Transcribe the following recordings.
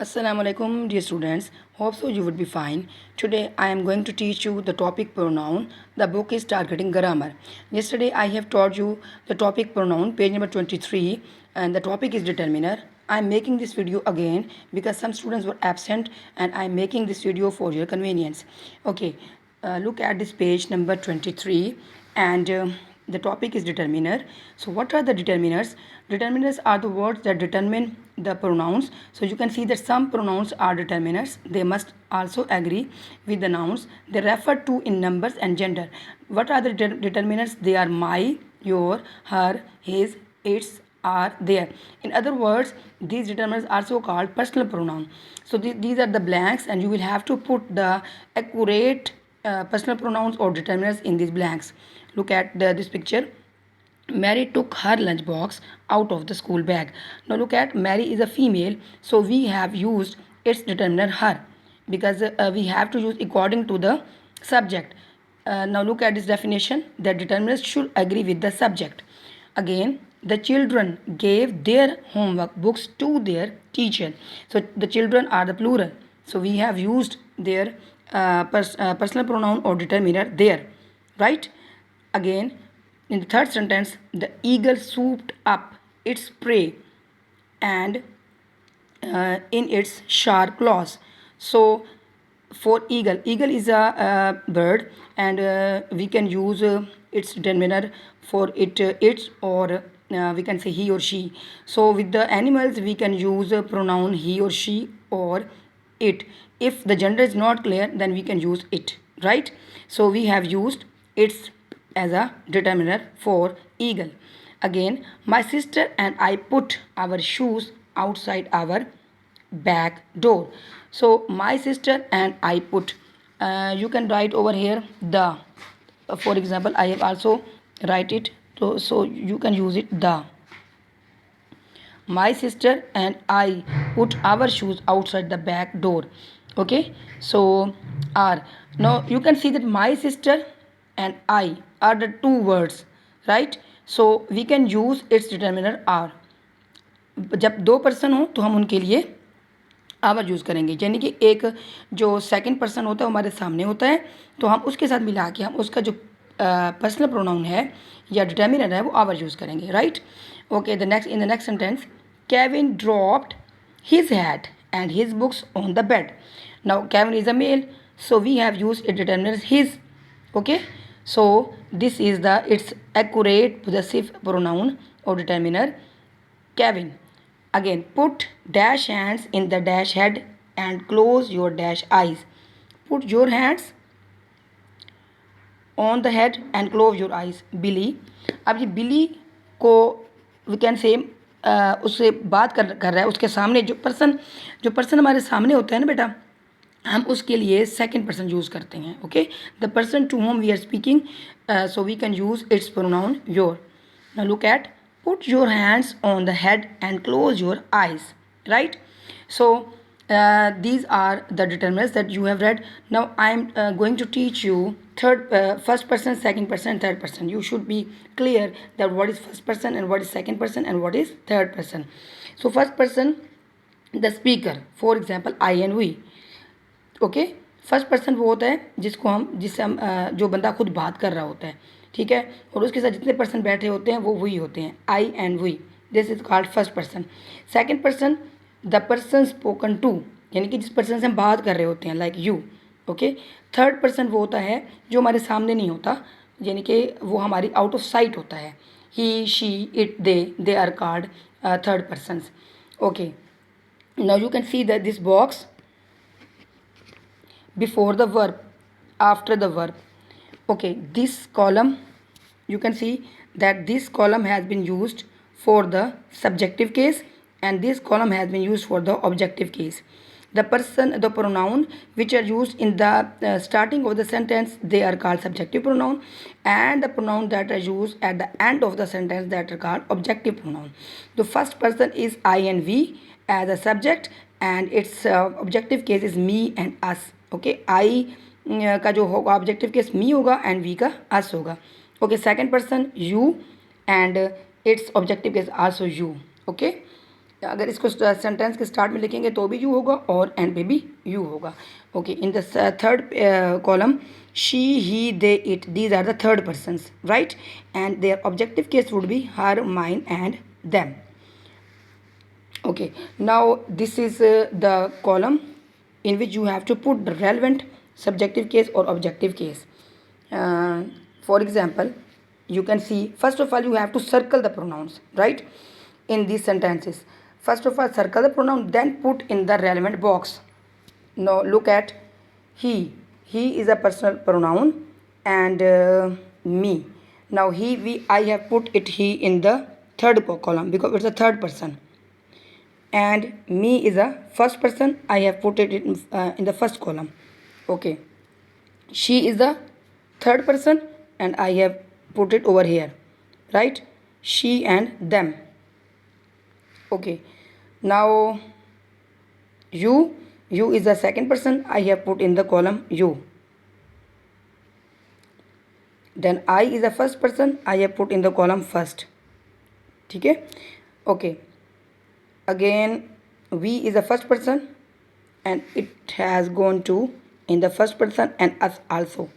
Assalamu alaikum, dear students. Hope so you would be fine. Today I am going to teach you the topic pronoun. The book is Targeting Grammar. Yesterday I have taught you the topic pronoun, page number 23, and the topic is determiner. I am making this video again because some students were absent and I am making this video for your convenience. Okay, look at this page number 23 and the topic is determiner. So what are the determiners? Determiners are the words that determine the pronouns. So you can see that some pronouns are determiners. They must also agree with the nouns they refer to in numbers and gender. What are the determiners? They are my, your, her, his, its, are, there. In other words, these determiners are also called personal pronoun. So these are the blanks and you will have to put the accurate personal pronouns or determiners in these blanks. Look at this picture. Mary took her lunchbox out of the school bag. Now look at Mary is a female, so we have used its determiner her because we have to use according to the subject. Now look at this definition. The determiners should agree with the subject. Again, the children gave their homework books to their teacher. So the children are the plural. So we have used their personal pronoun or determiner there, right? Again, in the third sentence, the eagle swooped up its prey and in its sharp claws. So for eagle is a bird and we can use its determiner for its or we can say he or she. So with the animals we can use a pronoun he or she or it. If the gender is not clear, then we can use it, right? So we have used its as a determiner for eagle. Again, my sister and I put our shoes outside our back door. So my sister and I put, you can write over here the. For example, I have also write it, so you can use it the. My sister and I put our shoes outside the back door. Okay, so are. Now you can see that my sister and I are the two words, right? So we can use its determiner are. जब दो person हो तो हम उनके लिए our use करेंगे, यानी कि एक जो सेकंड पर्सन होता है हमारे सामने होता है तो हम उसके साथ मिला के हम उसका जो पर्सनल प्रोनाउन है या डिटर्मिनर है वो आवर यूज़ करेंगे, right? Okay, the next in the next sentence, Kevin dropped his hat and his books on the bed. Now Kevin is a male, so we have used a determiner his. Okay, so this is the its accurate possessive pronoun or determiner Kevin. Again, put dash hands in the dash head and close your dash eyes. Put your hands on the head and close your eyes. Billy. अब ये बिली को we can say उससे बात कर रहा है, उसके सामने जो पर्सन हमारे सामने होता है ना बेटा, हम उसके लिए सेकंड पर्सन यूज़ करते हैं. Okay, the person to whom we are speaking, so we can use its pronoun your. Now look at, put your hands on the head and close your eyes, right? So these are the determiners that you have read. Now I'm going to teach you first person, second person, third person. You should be clear that what is first person and what is second person and what is third person. So first person, the speaker, for example I and we. Okay, first person वो होता है जिससे हम जो बंदा खुद बात कर रहा होता है, ठीक है, और उसके साथ जितने पर्सन बैठे होते हैं वो वही होते हैं, I and we. This is called first person. Second person, the person spoken to, यानी कि जिस पर्सन से हम बात कर रहे होते हैं, like you. Okay, third person वो होता है जो हमारे सामने नहीं होता, यानी कि वो हमारी आउट ऑफ साइट होता है. He, she, it, they are called third persons. Okay, now you can see that this box before the verb, after the verb. Okay, this column, you can see that this column has been used for the subjective case and this column has been used for the objective case. The pronoun which are used in the starting of the sentence, they are called subjective pronoun, and the pronoun that are used at the end of the sentence, that are called objective pronoun. The first person is I and we as a subject and its objective case is me and us. Okay, I का जो होगा objective case मी होगा and we का अस होगा. Okay, second person you and it's objective case also you. Okay, अगर इसको sentence के start में लिखेंगे तो भी यू होगा और एंड पे भी यू होगा. Okay, in the third column she, he, they, it, these are the third persons, right? And their objective case would be her, mine and them. Okay, now this is the column in which you have to put the relevant subjective case or objective case. For example, you can see, first of all you have to circle the pronouns, right, in these sentences. First of all circle the pronoun, then put in the relevant box. Now look at he. He is a personal pronoun and me. Now he, we, I have put it he in the third column because it's a third person. And me is a first person, I have put it in the first column. Okay, she is the third person and I have put it over here, right? She and them. Okay, now you is the second person, I have put in the column you. Then I is the first person, I have put in the column first. ठीक है. Okay, again we is the first person and it has gone to in the first person and us also.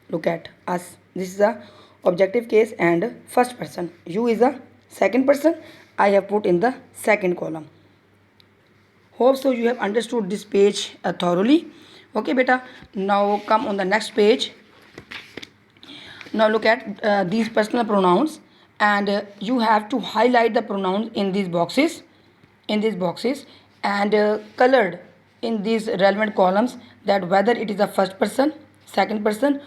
Look at us, this is the objective case and first person. You is the second person, I have put in the second column. Hope so you have understood this page thoroughly. Okay beta, now come on the next page. Now look at these personal pronouns and you have to highlight the pronouns in these boxes, and colored in these relevant columns, that whether it is the first person, second person